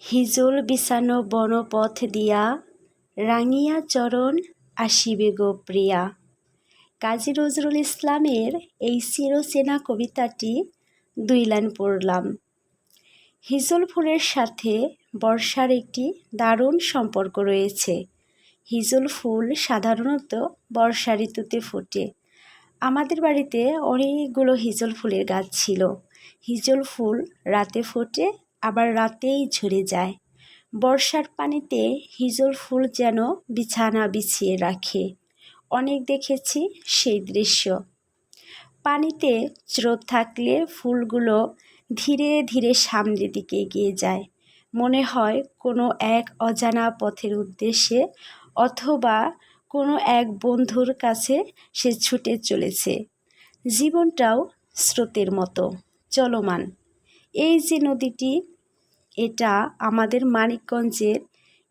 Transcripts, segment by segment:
হিজল বিছানো বনপথ দিয়া রাঙিয়া চরণ আসিবে গো প্রিয়া। কাজী নজরুল ইসলামের এই চিরচেনা কবিতাটি 2 লাইন পড়লাম। হিজল ফুলের সাথে বর্ষার একটি দারুণ সম্পর্ক রয়েছে। হিজল ফুল সাধারণত বর্ষা ঋতুতে ফোটে। আমাদের বাড়িতে অনেকগুলো হিজল ফুলের গাছ ছিল। হিজল ফুল রাতে ফোটে, আবার রাতেই ঝরে যায়। বর্ষার পানিতে হিজল ফুল যেন বিছানা বিছিয়ে রাখে। অনেক দেখেছি সেই দৃশ্য। পানিতে স্রোত থাকলে ফুলগুলো ধীরে ধীরে সামনের দিকে এগিয়ে যায়। মনে হয় কোনো এক অজানা পথের উদ্দেশ্যে, অথবা কোনো এক বন্ধুর কাছে সে ছুটে চলেছে। জীবনটাও স্রোতের মতো চলমান। এই যে নদীটি, এটা আমাদের মানিকগঞ্জের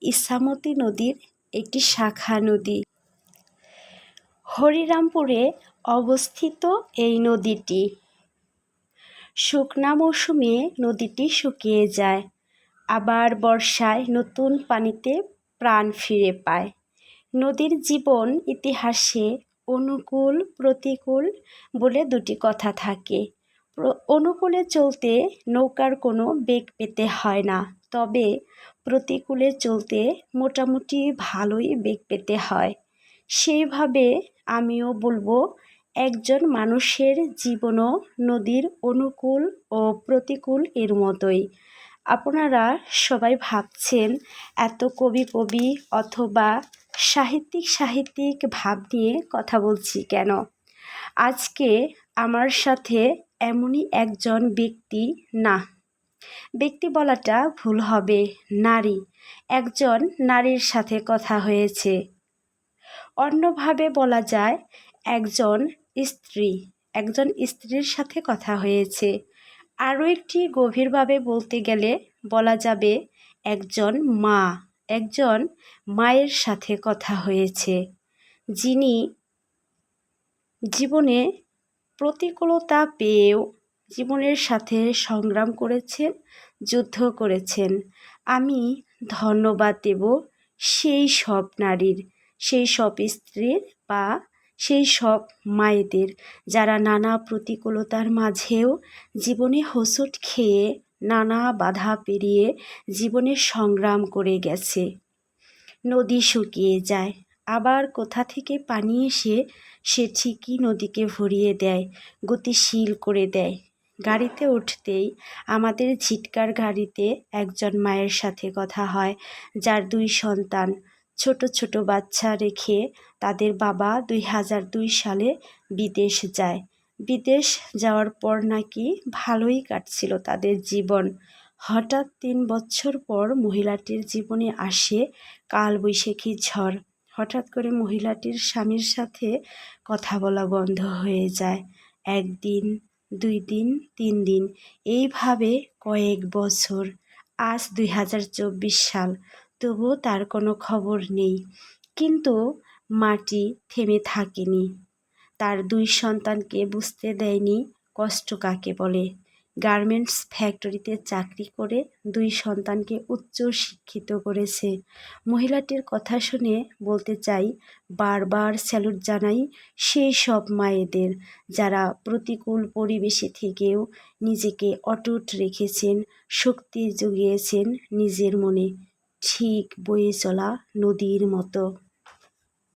ইছামতি নদীর একটি শাখা নদী। হরিরামপুরে অবস্থিত এই নদীটি। শুকনা মৌসুমে নদীটি শুকিয়ে যায়, আবার বর্ষায় নতুন পানিতে প্রাণ ফিরে পায়। নদীর জীবন ইতিহাসে অনুকূল প্রতিকূল বলে 2টি কথা থাকে। অনুকূলে চলতে নৌকার কোনো বেগ পেতে হয় না, তবে প্রতিকূলে চলতে মোটামুটি ভালোই বেগ পেতে হয়। সেইভাবে আমিও বলবো, একজন মানুষের জীবনও নদীর অনুকূল ও প্রতিকূল এর মতোই। আপনারা সবাই ভাবছেন এত কবি অথবা সাহিত্যিক ভাব নিয়ে কথা বলছি কেন। আজকে আমার সাথে এমনই একজন ব্যক্তি বলাটা ভুল হবে, নারী, একজন নারীর সাথে কথা হয়েছে। অন্যভাবে বলা যায় একজন স্ত্রীর সাথে কথা হয়েছে। আরও একটি গভীরভাবে বলতে গেলে বলা যাবে একজন মায়ের সাথে কথা হয়েছে, যিনি জীবনে প্রতিকূলতা পেয়েও জীবনের সাথে সংগ্রাম করেছেন, যুদ্ধ করেছেন। আমি ধন্যবাদ দেব সেই সব নারীর, সেই সব স্ত্রীর বা সেই সব মায়েদের, যারা নানা প্রতিকূলতার মাঝেও জীবনে হোঁচট খেয়ে নানা বাধা পেরিয়ে জীবনে সংগ্রাম করে গেছে। নদী শুকিয়ে যায়, আবার কোথা থেকে পানি এসে সে ঠিকই নদীকে ভরিয়ে দেয়, গতিশীল করে দেয়। গাড়িতে উঠতেই আমাদের ঝিটকার গাড়িতে একজন মায়ের সাথে কথা হয়, যার 2 সন্তান, ছোট বাচ্চা রেখে তাদের বাবা 2002 সালে বিদেশ যায়। বিদেশ যাওয়ার পর নাকি ভালোই কাটছিল তাদের জীবন। হঠাৎ 3 বছর পর মহিলাটির জীবনে আসে কালবৈশাখী ঝড়। হঠাৎ করে মহিলাটির স্বামীর সাথে কথা বলা বন্ধ হয়ে যায়। 1 দিন, 2 দিন, 3 দিন, এইভাবে কয়েক বছর। আজ 2024 সাল, তবুও তার কোনো খবর নেই। কিন্তু মাটি থেমে থাকেনি। তার 2 সন্তানকে বুঝতে দেয়নি কষ্ট কাকে বলে। গার্মেন্টস ফ্যাক্টরিতে চাকরি করে 2 সন্তানকে উচ্চ শিক্ষিত করেছে। মহিলাটির কথা শুনে বলতে চাই, বারবার স্যালুট জানাই সেই সব মায়েদের, যারা প্রতিকূল পরিবেশে থেকেও নিজেকে অটুট রেখেছেন, শক্তি জুগিয়েছেন নিজের মনে, ঠিক বয়ে চলা নদীর মতো।